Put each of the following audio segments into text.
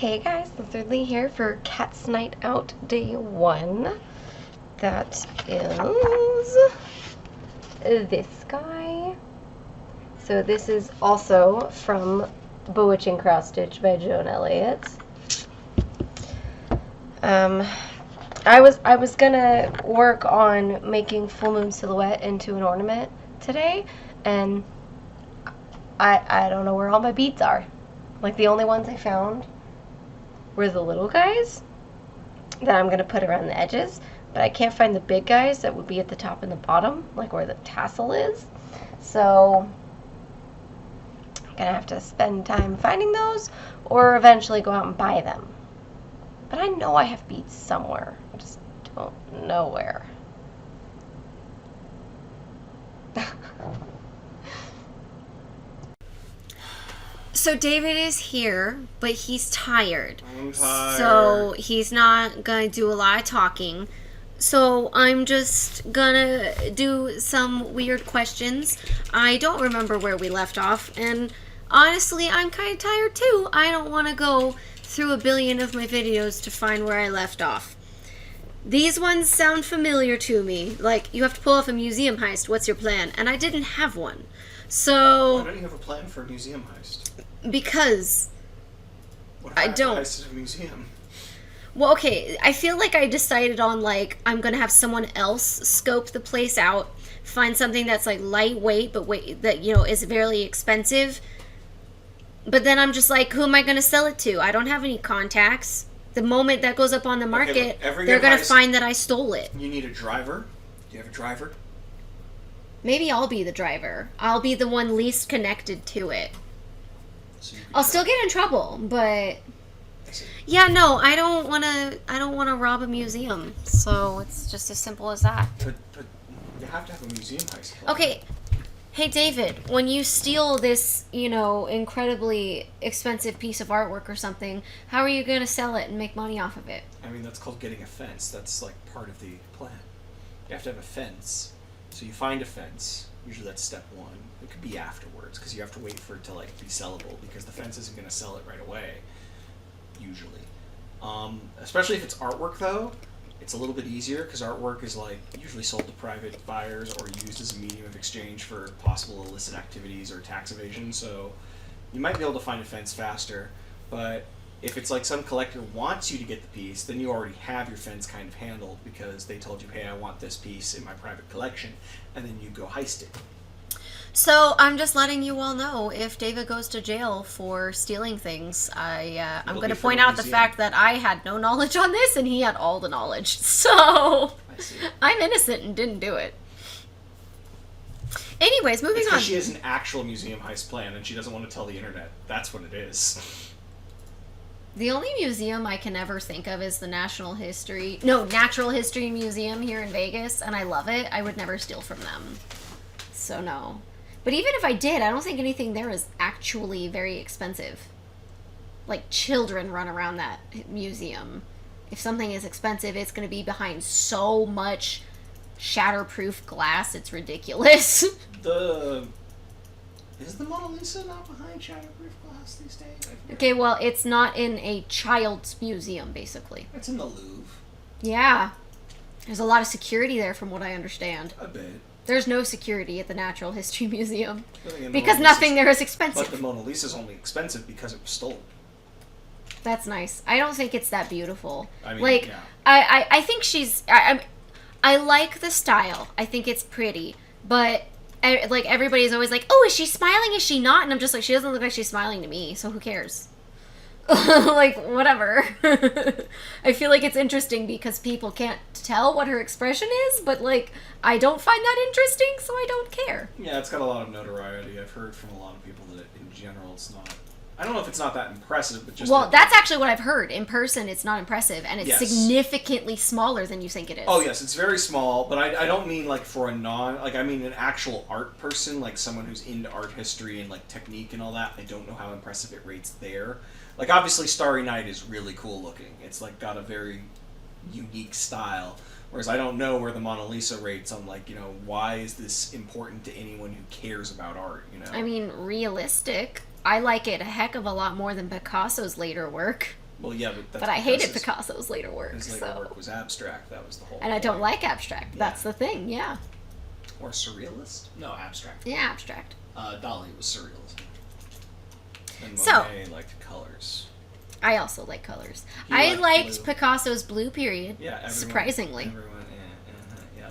Hey guys, Lizardlea here for Cat's Night Out Day 1. That is this guy. So this is also from Bewitching Cross Stitch by Joan Elliott. I was gonna work on making Full Moon Silhouette into an ornament today, and I don't know where all my beads are. Like, the only ones I found were the little guys that I'm gonna put around the edges, but I can't find the big guys that would be at the top and the bottom, like where the tassel is. So I'm gonna have to spend time finding those, or eventually go out and buy them. But I know I have beads somewhere. I just don't know where. So David is here, but he's tired. I'm tired. So he's not gonna do a lot of talking. So I'm just gonna do some weird questions. I don't remember where we left off, and honestly, I'm kind of tired too. I don't want to go through a billion of my videos to find where I left off. These ones sound familiar to me. Like, you have to pull off a museum heist. What's your plan? And I didn't have one. So... Why don't you have a plan for a museum heist? Because... What if I don't. Heist a museum? Well, okay, I feel like I decided on, like, I'm gonna have someone else scope the place out, find something that's, like, lightweight, but that, you know, is very expensive. But then I'm just like, who am I gonna sell it to? I don't have any contacts. The moment that goes up on the market, they're gonna find that I stole it. You need a driver? Do you have a driver? Maybe I'll be the driver. I'll be the one least connected to it. So I'll still get in trouble, but... Yeah, no, I don't wanna rob a museum. So it's just as simple as that. But you have to have a museum heist plan. Okay, hey David, when you steal this, you know, incredibly expensive piece of artwork or something, how are you gonna sell it and make money off of it? I mean, that's called getting a fence. That's, like, part of the plan. You have to have a fence. So you find a fence. Usually that's step one. It could be afterwards, because you have to wait for it to, like, be sellable, because the fence isn't going to sell it right away, usually. Especially if it's artwork, though, it's a little bit easier, because artwork is, like, usually sold to private buyers or used as a medium of exchange for possible illicit activities or tax evasion, so you might be able to find a fence faster, but if it's like some collector wants you to get the piece, then you already have your fence kind of handled, because they told you, hey, I want this piece in my private collection, and then you go heist it. So I'm just letting you all know, if David goes to jail for stealing things, I'm going to point out the fact that I had no knowledge on this and he had all the knowledge. So I'm innocent and didn't do it. Anyways, moving on. She has an actual museum heist plan and she doesn't want to tell the internet. That's what it is. The only museum I can ever think of is the Natural History Museum here in Vegas, and I love it. I would never steal from them. So no. But even if I did, I don't think anything there is actually very expensive. Like, children run around that museum. If something is expensive, it's going to be behind so much shatterproof glass, it's ridiculous. Is the Mona Lisa not behind shatterproof glass these days? Okay, well, it's not in a child's museum, basically. It's in the Louvre. Yeah. There's a lot of security there, from what I understand. I bet. There's no security at the Natural History Museum. Because nothing there is expensive. But the Mona Lisa's only expensive because it was stolen. That's nice. I don't think it's that beautiful. I mean, like, yeah. I think she's... I like the style. I think it's pretty. But, like, everybody's always like, oh, is she smiling? Is she not? And I'm just like, she doesn't look like she's smiling to me, so who cares? Like, whatever. I feel like it's interesting because people can't tell what her expression is, but, like, I don't find that interesting, so I don't care. Yeah, it's got a lot of notoriety. I've heard from a lot of people that, in general, it's not... I don't know if it's not that impressive, but just... Well, that's actually what I've heard. In person, it's not impressive, and it's Yes. significantly smaller than you think it is. Oh, yes, it's very small, but I don't mean, like, for a like, I mean an actual art person, like someone who's into art history and, like, technique and all that. I don't know how impressive it rates there. Like, obviously, Starry Night is really cool looking. It's, like, got a very unique style. Whereas I don't know where the Mona Lisa rates on, like, you know, why is this important to anyone who cares about art, you know? I mean, realistic. I like it a heck of a lot more than Picasso's later work. Well, yeah, but that's But I hated because Picasso's later work. his later So. work was abstract. That was the whole. And I don't point. like abstract. That's the thing. Yeah. Or surrealist? No, abstract. Yeah, abstract. Dali was surrealism. And So- Monet liked colors. I also like colors. He I liked liked blue. Picasso's blue period. Yeah, everyone, surprisingly. Everyone, yeah.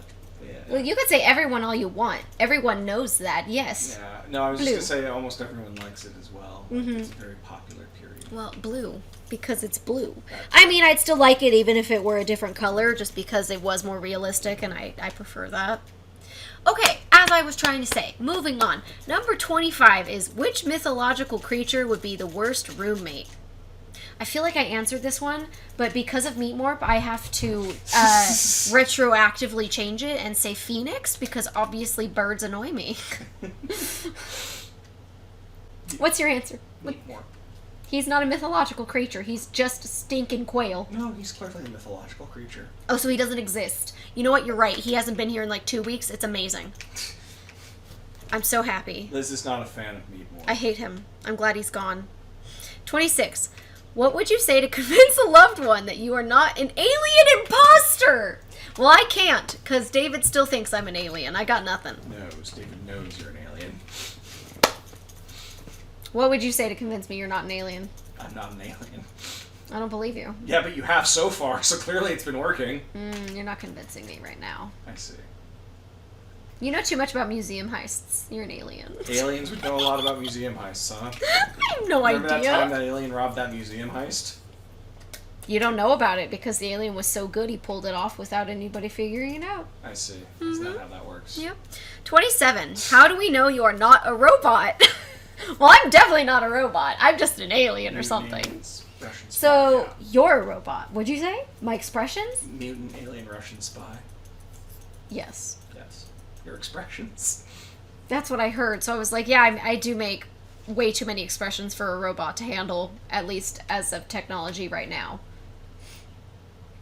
Well, you could say everyone all you want. Everyone knows that. Yes. Yeah, no, I was Blue. just gonna say almost everyone likes it as well. Like, It's a very popular period. Well, blue because it's blue. That's- I mean, I'd still like it even if it were a different color, just because it was more realistic, and I prefer that. Okay, as I was trying to say, moving on. Number 25 is which mythological creature would be the worst roommate? I feel like I answered this one, but because of Meat Morp, I have to retroactively change it and say Phoenix, because obviously birds annoy me. What's your answer? Meat more. He's not a mythological creature. He's just a stinking quail. No, he's clearly a mythological creature. Oh, so he doesn't exist. You know what? You're right. He hasn't been here in like 2 weeks. It's amazing. I'm so happy. Liz is not a fan of Meat more. I hate him. I'm glad he's gone. 26. What would you say to convince a loved one that you are not an alien imposter? Well, I can't, because David still thinks I'm an alien. I got nothing. knows. David knows you're an alien. What would you say to convince me you're not an alien? I'm not an alien. I don't believe you. Yeah, but you have so far, so clearly it's been working. You're not convincing me right now. I see. You know too much about museum heists. You're an alien. Aliens would know a lot about museum heists, huh? I have no Remember idea. that time that alien robbed that museum heist? You don't know about it because the alien was so good he pulled it off without anybody figuring it out. I see. Is that how that works? Yep. 27. How do we know you are not a robot? Well, I'm definitely not a robot. I'm just an alien or Mutant something. aliens, Russian spy, So, yeah. you're a robot. What'd you say? My expressions? Mutant alien Russian spy. Yes. Yes. Your expressions. That's what I heard. So I was like, yeah, I do make way too many expressions for a robot to handle, at least as of technology right now.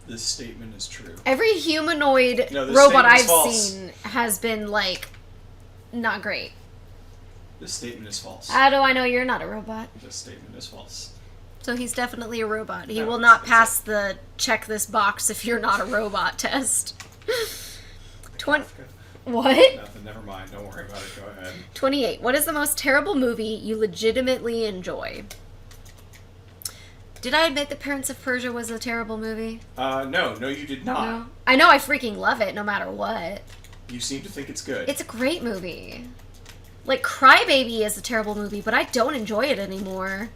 This statement is true. Every humanoid No, this robot statement is I've false. seen has been, like, not great. This statement is false. How do I know you're not a robot? This statement is false. So he's definitely a robot. He No, will it's- not it's pass the check this box if you're not a robot test. What? Nothing. Never mind. Don't worry about it. Go ahead. 28. What is the most terrible movie you legitimately enjoy? Did I admit that Prince of Persia was a terrible movie? No, you did not. No. I know I freaking love it no matter what. You seem to think it's good. It's a great movie. Like, Crybaby is a terrible movie, but I don't enjoy it anymore.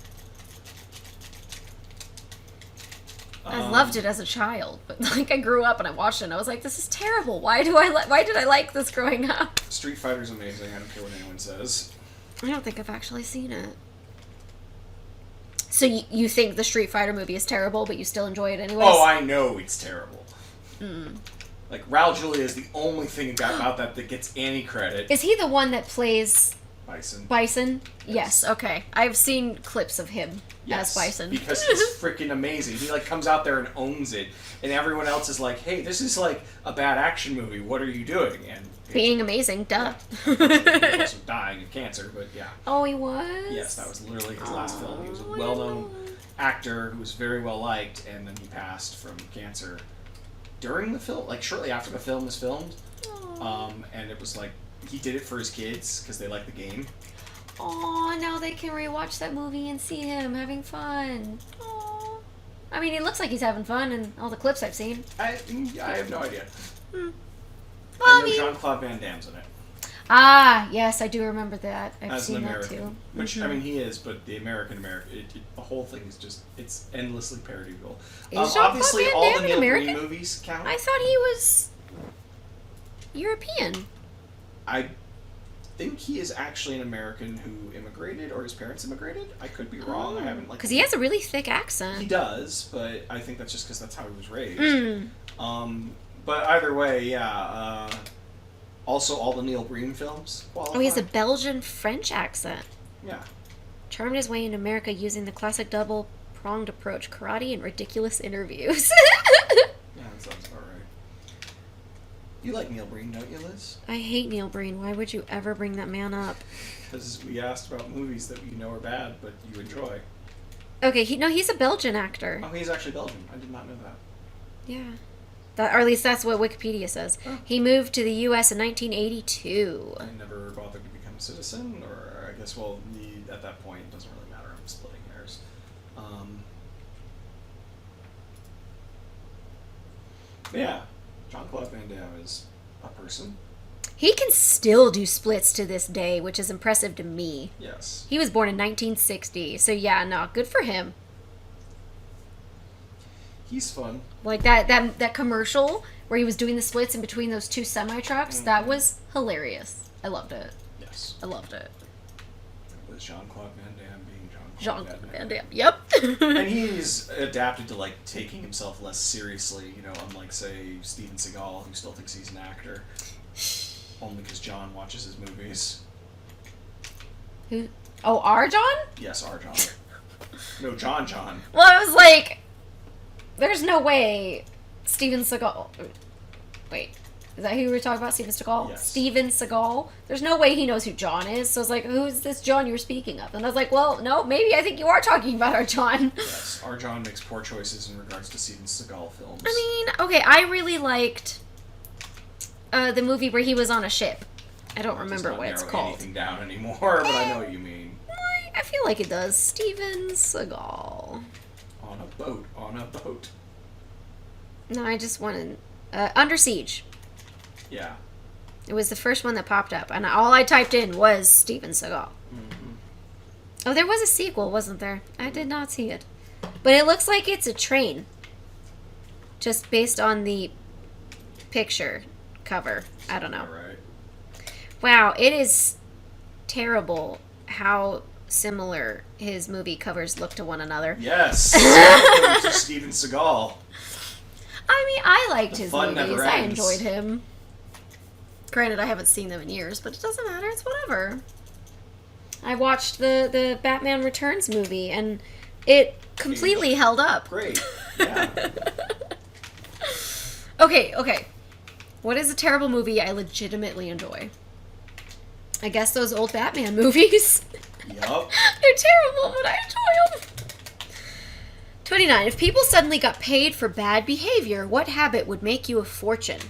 I loved it as a child, but like I grew up and I watched it and I was like, this is terrible. Why did I like this growing up? Street Fighter's amazing. I don't care what anyone says. I don't think I've actually seen it. So you think the Street Fighter movie is terrible, but you still enjoy it anyways? Oh, I know it's terrible. Like, Raul Julia is the only thing about that gets any credit. Is he the one that plays Bison. Bison? Yes, okay. I've seen clips of him as Bison. Because he's freaking amazing. He, like, comes out there and owns it. And everyone else is like, hey, this is, like, a bad action movie. What are you doing? And Being amazing, duh. he was also dying of cancer, but yeah. Oh, he was? Yes, that was literally his last film. He was a Oh, well-known actor who was very well liked, and then he passed from cancer during the film, like shortly after the film was filmed. And it was like he did it for his kids because they like the game. Aw, now they can rewatch that movie and see him having fun. Aw. I mean, he looks like he's having fun in all the clips I've seen. I have no idea. Well, I I know mean... JeanClaude Van Damme's in it Ah, yes, I do remember that. I've as seen an that American, too. which I mean he is, but the American, the whole thing is just it's endlessly parodiable. Is JeanClaude Obviously, Van all Damme the an Neil Breen American? movies count. I thought he was European. I think he is actually an American who immigrated, or his parents immigrated. I could be wrong. I haven't like. Because he has a really thick He accent. does, but I think that's just because that's how he was raised. Mm. But either way, yeah. Also, all the Neil Breen films qualify. Oh, he has a Belgian-French accent. Yeah. Charmed his way into America using the classic double-pronged approach, karate and ridiculous interviews. Yeah, that sounds about right. You like Neil Breen, don't you, Liz? I hate Neil Breen. Why would you ever bring that man up? Because we asked about movies that you know are bad, but you enjoy. Okay, he's a Belgian actor. Oh, he's actually Belgian. I did not know that. Yeah. Or at least that's what Wikipedia says. Oh. He moved to the U.S. in 1982. I never bothered to become a citizen, or I guess, well, at that point, it doesn't really matter. I'm splitting hairs. Yeah, JeanClaude Van Damme is a person. He can still do splits to this day, which is impressive to me. Yes. He was born in 1960, so yeah, no, good for him. He's fun. Like that commercial where he was doing the splits in between those two semi-trucks, that was hilarious. I loved it. Yes. I loved it. It was JeanClaude Van Damme being JeanClaude Van Damme. Yep. And he's adapted to, like, taking himself less seriously, you know, unlike, say, Steven Seagal, who still thinks he's an actor. Only because John watches his movies. Who? Oh, our John? Yes, our John. No, John. Well, I was like, there's no way Steven Seagal... Wait, is that who we were talking about? Steven Seagal? Yes. Steven Seagal? There's no way he knows who John is. So I was like, who's this John you were speaking of? And I was like, well, no, maybe I think you are talking about our John. Yes, our John makes poor choices in regards to Steven Seagal films. I mean, okay, I really liked the movie where he was on a ship. I don't remember what it's called. Anything down anymore, but I know what you mean. I feel like it does. Steven Seagal. On a boat. No, I just wanted... Under Siege. Yeah. It was the first one that popped up, and all I typed in was Steven Seagal. Mm-hmm. Oh, there was a sequel, wasn't there? I did not see it. But it looks like it's a train. Just based on the picture cover. I don't know. All right. Wow, it is terrible how similar his movie covers look to one another. Yes. To Steven Seagal. I mean, I liked his fun movies. never I ends. enjoyed him. Granted, I haven't seen them in years, but it doesn't matter. It's whatever. I watched the Batman Returns movie, and it completely held up. Great. Yeah. Okay. What is a terrible movie I legitimately enjoy? I guess those old Batman movies. Yup. They're terrible, but I enjoy them. 29. If people suddenly got paid for bad behavior, what habit would make you a fortune?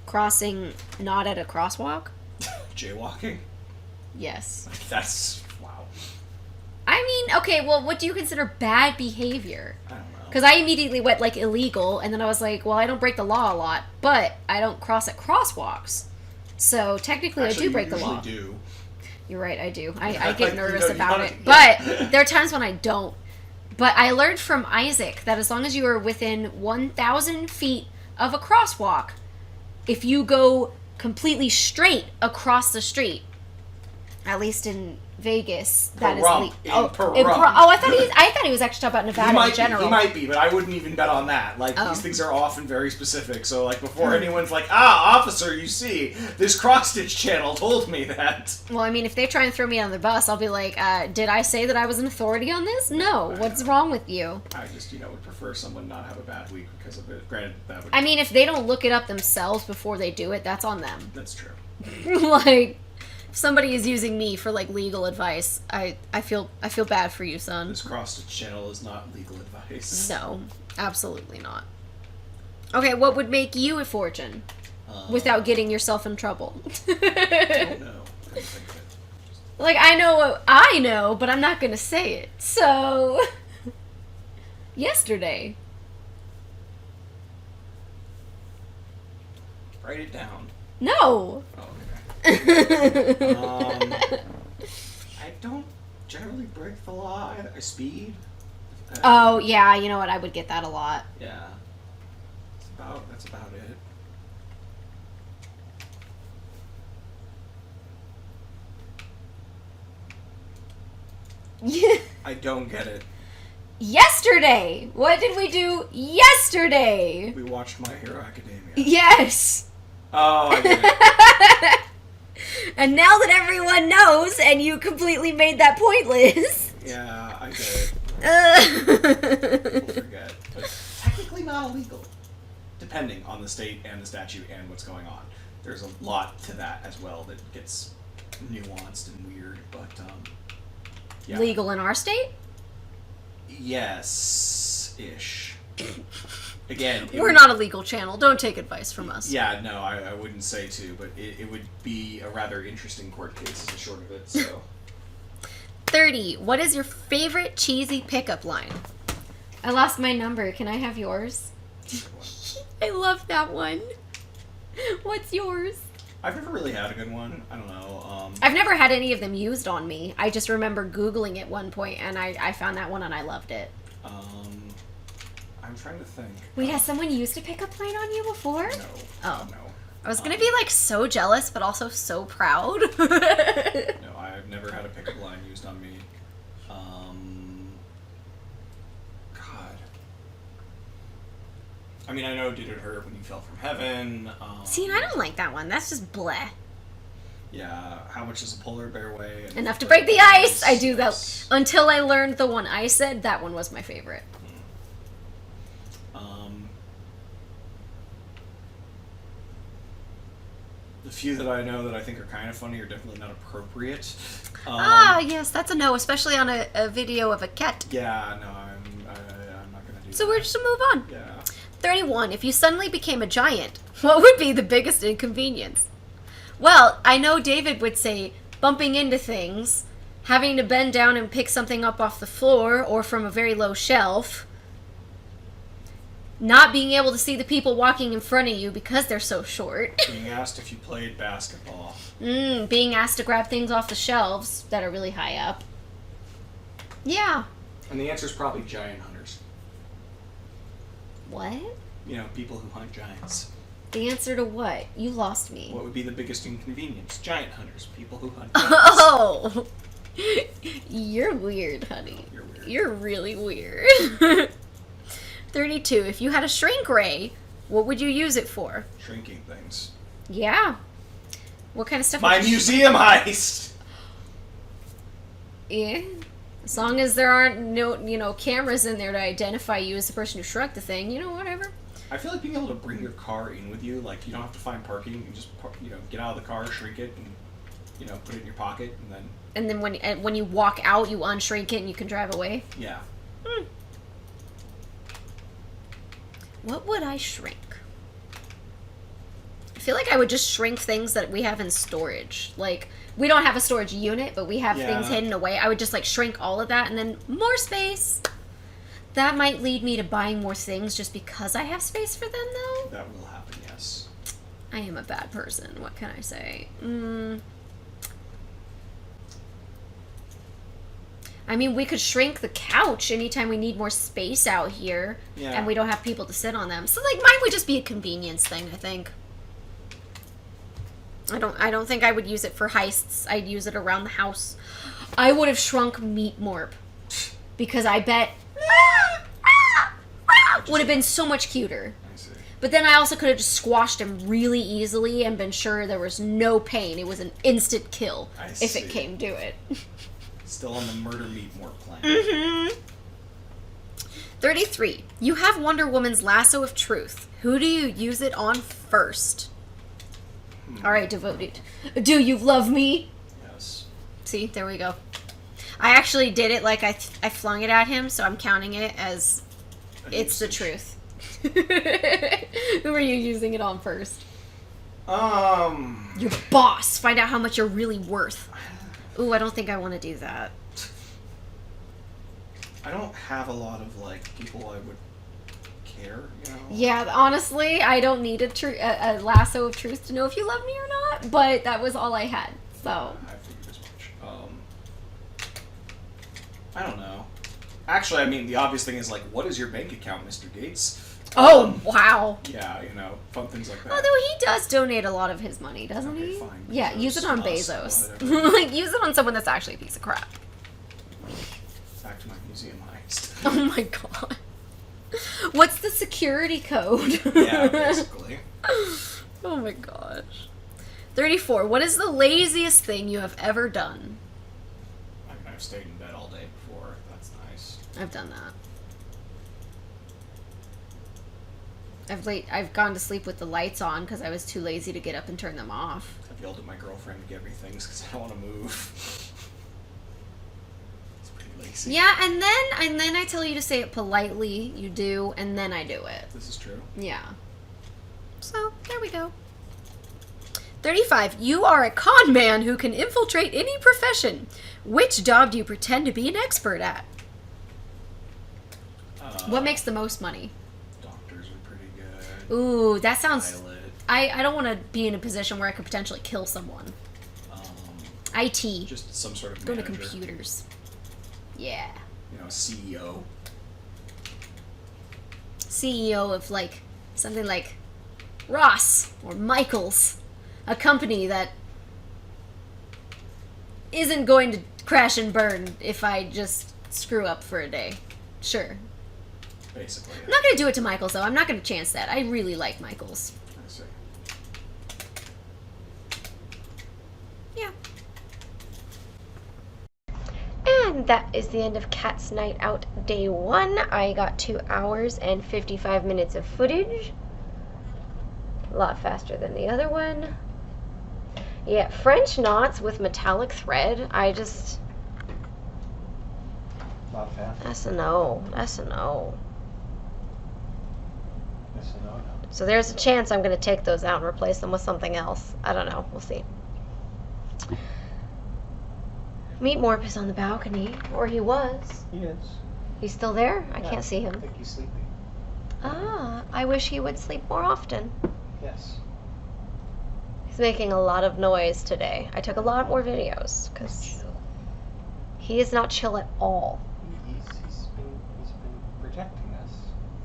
Crossing not at a crosswalk? Jaywalking? Yes. That's... wow. I mean, okay, well, what do you consider bad behavior? I don't know. Because I immediately went, like, illegal, and then I was like, well, I don't break the law a lot, but I don't cross at crosswalks. So, technically, Actually, I do break the you law. usually do. You're right, I do. I get nervous you about know, it. yeah. But there are times when I don't. But I learned from Isaac that as long as you are within 1,000 feet of a crosswalk, if you go completely straight across the street, at least in Vegas, that is Pahrump. I thought he was actually talking about Nevada in general. He might be, but I wouldn't even bet on that. Like, Oh. these things are often very specific. So, like, before anyone's like, officer, you see, this cross-stitch channel told me that. Well, I mean, if they try and throw me on the bus, I'll be like, did I say that I was an authority on this? No. What's wrong with you? I just, would prefer someone not have a bad week because of it. Granted, that would... I mean, if they don't look it up themselves before they do it, that's on them. That's true. Like, if somebody is using me for, like, legal advice, I feel bad for you, son. This cross-stitch channel is not legal advice. No, absolutely not. Okay, what would make you a fortune without getting yourself in trouble? I don't know. I don't think that. Like, I know what I know, but I'm not gonna say it. So, yesterday. Write it down. No. Oh, okay. I don't generally break the law. I speed. Oh, yeah, you know what? I would get that a lot. Yeah. That's about it. Yeah. I don't get it. Yesterday! What did we do yesterday? We watched My Hero Academia. Yes! Oh, I get it. And now that everyone knows, and you completely made that pointless. Yeah, I get it. People forget. But technically not illegal. Depending on the state and the statute and what's going on. There's a lot to that as well that gets nuanced and weird, but Yeah. Legal in our state? Yes-ish. Again, We're not a legal channel. Don't take advice from us. Yeah, no, I wouldn't say to, but it would be a rather interesting court case is the short of it, so. 30. What is your favorite cheesy pickup line? I lost my number. Can I have yours? I love that one. What's yours? I've never really had a good one. I don't know. I've never had any of them used on me. I just remember Googling it one point, and I found that one, and I loved it. I'm trying to think. Wait, has someone used a pickup line on you before? No. Oh. No. I was gonna be, like, so jealous, but also so proud. No, I've never had a pickup line used on me. God. I mean, I know Did It Hurt When You Fell From Heaven. See, and I don't like that one. That's just bleh. Yeah, How Much Does a Polar Bear Weigh? Enough to break the ice! I do that. Until I learned the one I said, that one was my favorite. The few that I know that I think are kind of funny are definitely not appropriate. Yes, that's a no, especially on a video of a cat. Yeah, no, I'm not gonna do that. So we're just to move on. Yeah. 31. If you suddenly became a giant, what would be the biggest inconvenience? Well, I know David would say bumping into things, having to bend down and pick something up off the floor or from a very low shelf, not being able to see the people walking in front of you because they're so short, Being asked if you played basketball. being asked to grab things off the shelves that are really high up. Yeah. And the answer is probably giant hunters. What? You know, people who hunt giants. The answer to what? You lost me. What would be the biggest inconvenience? Giant hunters. People who hunt giants. Oh! You're weird, honey. You're weird. You're really weird. 32. If you had a shrink ray, what would you use it for? Shrinking things. Yeah. What kind of stuff? My would you museum heist! Yeah. As long as there aren't no, cameras in there to identify you as the person who shrunk the thing, whatever. I feel like being able to bring your car in with you, like, you don't have to find parking. You can just, get out of the car, shrink it, and, put it in your pocket, and then... And then when you walk out, you unshrink it and you can drive away. Yeah. What would I shrink? I feel like I would just shrink things that we have in storage. Like, we don't have a storage unit, but we have things hidden away. I would just, shrink all of that and then more space. That might lead me to buying more things just because I have space for them, though. That will happen, yes. I am a bad person. What can I say? I mean, we could shrink the couch anytime we need more space out here. Yeah. And we don't have people to sit on them. So, mine would just be a convenience thing, I think. I don't think I would use it for heists. I'd use it around the house. I would have shrunk Meat Morp. Because I bet... would have been so much cuter. I see. But then I also could have just squashed him really easily and been sure there was no pain. It was an instant kill if it came to it. Still on the murder meat more plan. 33. You have Wonder Woman's lasso of truth. Who do you use it on first? Alright, devoted. Do you love me? Yes. See, there we go. I actually did it like I flung it at him, so I'm counting it as it's the truth. Who are you using it on first? Your boss. Find out how much you're really worth. Ooh, I don't think I want to do that. I don't have a lot of, people I would care, Yeah, honestly, I don't need a lasso of truth to know if you love me or not, but that was all I had, so. I figured as much. I don't know. Actually, I mean, the obvious thing is, what is your bank account, Mr. Gates? Oh, wow. Yeah, fun things like that. Although he does donate a lot of his money, doesn't he? Fine. Yeah, use it on Bezos, Bezos. Use it on someone that's actually a piece of crap. Back to my museum heist. Oh my god. What's the security code? Yeah, basically. Oh my gosh. 34. What is the laziest thing you have ever done? I mean, I've stayed in bed all day before. That's nice. I've done that. I've gone to sleep with the lights on because I was too lazy to get up and turn them off. I've yelled at my girlfriend to get me things because I don't want to move. spicy. Yeah, and then I tell you to say it politely, you do, and then I do it. This is true. Yeah. So, there we go. 35. You are a con man who can infiltrate any profession. Which job do you pretend to be an expert at? What makes the most money? Doctors are pretty good. Ooh, that sounds... Pilot. I don't want to be in a position where I could potentially kill someone. IT. Just some sort of Go to manager. computers. Yeah. You know, CEO. CEO of, like, something like Ross or Michaels. A company that isn't going to crash and burn if I just screw up for a day. Sure. Basically. I'm not going to do it to Michaels, though. I'm not going to chance that. I really like Michaels. I see. Yeah. And that is the end of Cat's Night Out Day 1. I got 2 hours and 55 minutes of footage. A lot faster than the other one. Yeah, French knots with metallic thread. I just... Not a fan. That's a no. That's a no. That's a no-no. So there's a chance I'm going to take those out and replace them with something else. I don't know. We'll see. Meat Morp is on the balcony. Or he was. He is. He's still there? I Yeah, can't see I him. think he's sleeping. Ah, I wish he would sleep more often. Yes. He's making a lot of noise today. I took a lot more videos because Chill. he is not chill at all. He's been protecting us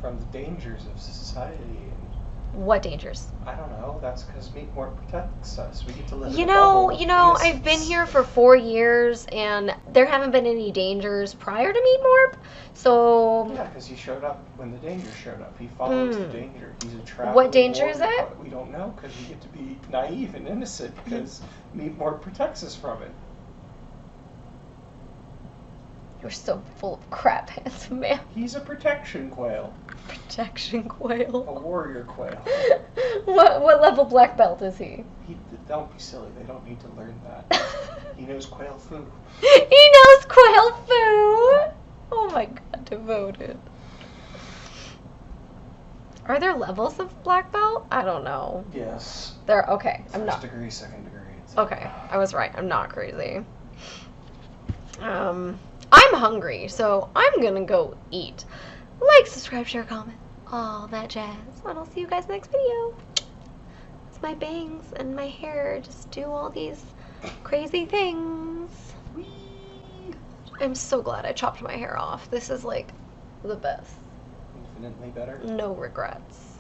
from the dangers of society, and What dangers? I don't know. That's because Meat More protects us. We get to live in You a know, bubble of I've been innocence. here for 4 years and there haven't been any dangers prior to Meat Morp. So Yeah, because he showed up when the danger showed up. He follows the Hmm. danger. He's a traveler. What danger is that? We don't know because we get to be naive and innocent because Meat More protects us from it. you're so full of crap, handsome man. He's a protection quail, Protection a quail. warrior quail. What level black belt is he? Don't be silly. They don't need to learn that. He knows quail food. He knows quail food. Oh my god, devoted. Are there levels of black belt? I don't know. Yes. There. Okay, I'm First not. degree, second degree. Okay, I was right. I'm not crazy. I'm hungry, so I'm gonna go eat. Like, subscribe, share, comment, all that jazz. And I'll see you guys next video. It's my bangs and my hair just do all these crazy things. I'm so glad I chopped my hair off. This is like the best. Infinitely better. No regrets.